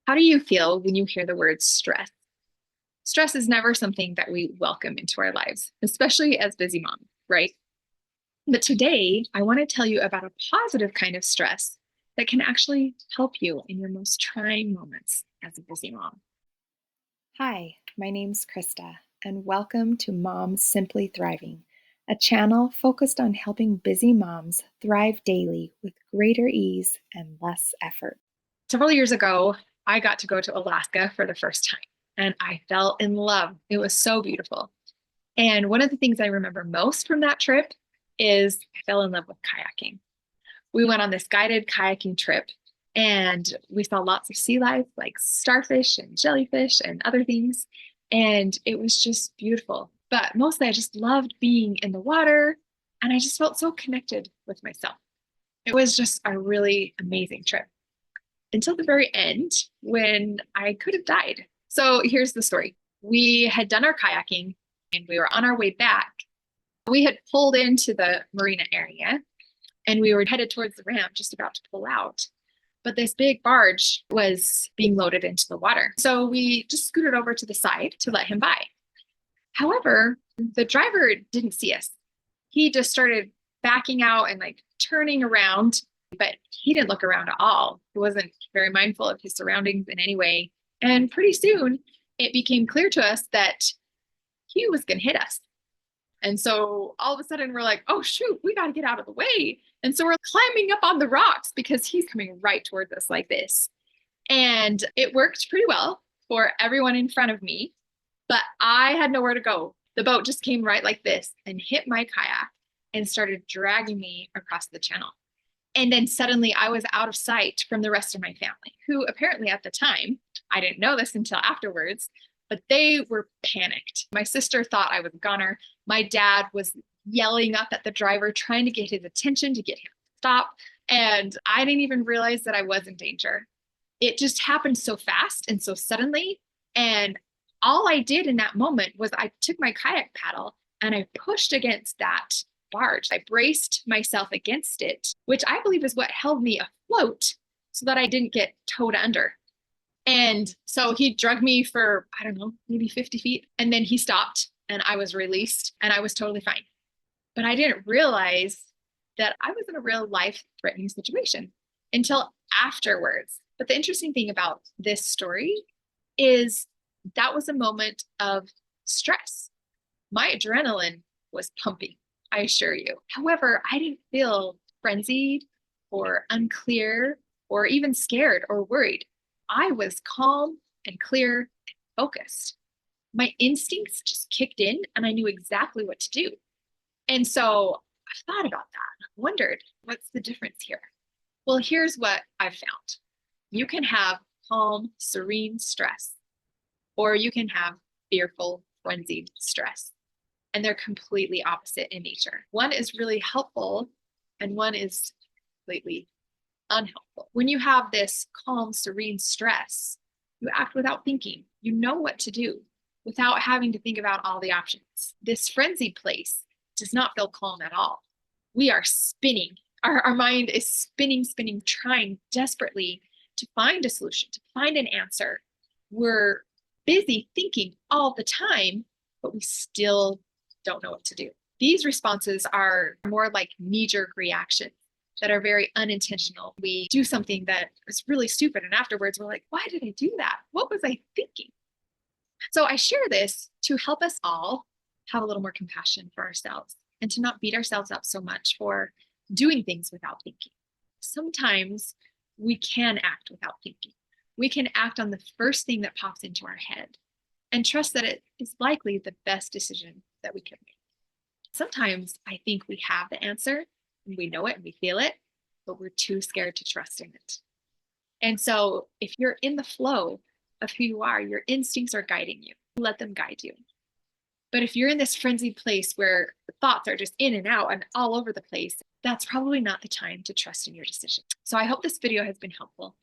How do you feel when you hear the word stress? Stress is never something that we welcome into our lives, especially as busy moms, right? But today, I want to tell you about a positive kind of stress that can actually help you in your most trying moments as a busy mom. Hi, my name's Krista, and welcome to Moms Simply Thriving, a channel focused on helping busy moms thrive daily with greater ease and less effort. Several years ago, I got to go to Alaska for the first time, and I fell in love. It was so beautiful. And one of the things I remember most from that trip is I fell in love with kayaking. We went on this guided kayaking trip and we saw lots of sea life like starfish and jellyfish and other things. And it was just beautiful. But mostly I just loved being in the water and I just felt so connected with myself. It was just a really amazing trip until the very end when I could have died. So here's the story. We had done our kayaking and we were on our way back. We had pulled into the marina area and we were headed towards the ramp, just about to pull out. But this big barge was being loaded into the water. So we just scooted over to the side to let him by. However, the driver didn't see us. He just started backing out and like turning around, but he didn't look around at all. He wasn't very mindful of his surroundings in any way. And pretty soon it became clear to us that he was going to hit us. And so all of a sudden we're like, oh, shoot, we got to get out of the way. And so we're climbing up on the rocks because he's coming right towards us like this. And it worked pretty well for everyone in front of me, but I had nowhere to go. The boat just came right like this and hit my kayak and started dragging me across the channel. And then suddenly I was out of sight from the rest of my family, who apparently at the time, I didn't know this until afterwards, but they were panicked. My sister thought I was a goner. My dad was yelling up at the driver, trying to get his attention to get him to stop. And I didn't even realize that I was in danger. It just happened so fast and so suddenly. And all I did in that moment was I took my kayak paddle and I pushed against that barge. I braced myself against it, which I believe is what held me afloat so that I didn't get towed under. And so he drugged me for, I don't know, maybe 50 feet. And then he stopped and I was released and I was totally fine. But I didn't realize that I was in a real life threatening situation until afterwards. But the interesting thing about this story is that was a moment of stress. My adrenaline was pumping, I assure you. However, I didn't feel frenzied or unclear or even scared or worried. I was calm and clear and focused. My instincts just kicked in and I knew exactly what to do. And so I thought about that and I wondered, what's the difference here? Well, here's what I've found. You can have calm, serene stress, or you can have fearful, frenzied stress. And they're completely opposite in nature. One is really helpful and one is completely unhelpful. When you have this calm, serene stress, you act without thinking. You know what to do without having to think about all the options. This frenzied place does not feel calm at all. We are spinning. Our mind is spinning, trying desperately to find a solution, to find an answer. We're busy thinking all the time, but we still don't know what to do. These responses are more like knee-jerk reactions that are very unintentional. We do something that is really stupid, and afterwards we're like, why did I do that? What was I thinking? So I share this to help us all have a little more compassion for ourselves and to not beat ourselves up so much for doing things without thinking. Sometimes we can act without thinking. We can act on the first thing that pops into our head and trust that it is likely the best decision that we can make. Sometimes I think we have the answer and we know it and we feel it, but we're too scared to trust in it. And so if you're in the flow of who you are, your instincts are guiding you. Let them guide you. But if you're in this frenzied place where the thoughts are just in and out and all over the place, that's probably not the time to trust in your decision. So I hope this video has been helpful.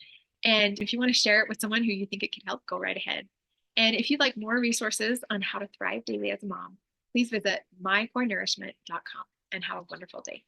And if you want to share it with someone who you think it can help, go right ahead. And if you'd like more resources on how to thrive daily as a mom, please visit mycorenourishment.com and have a wonderful day.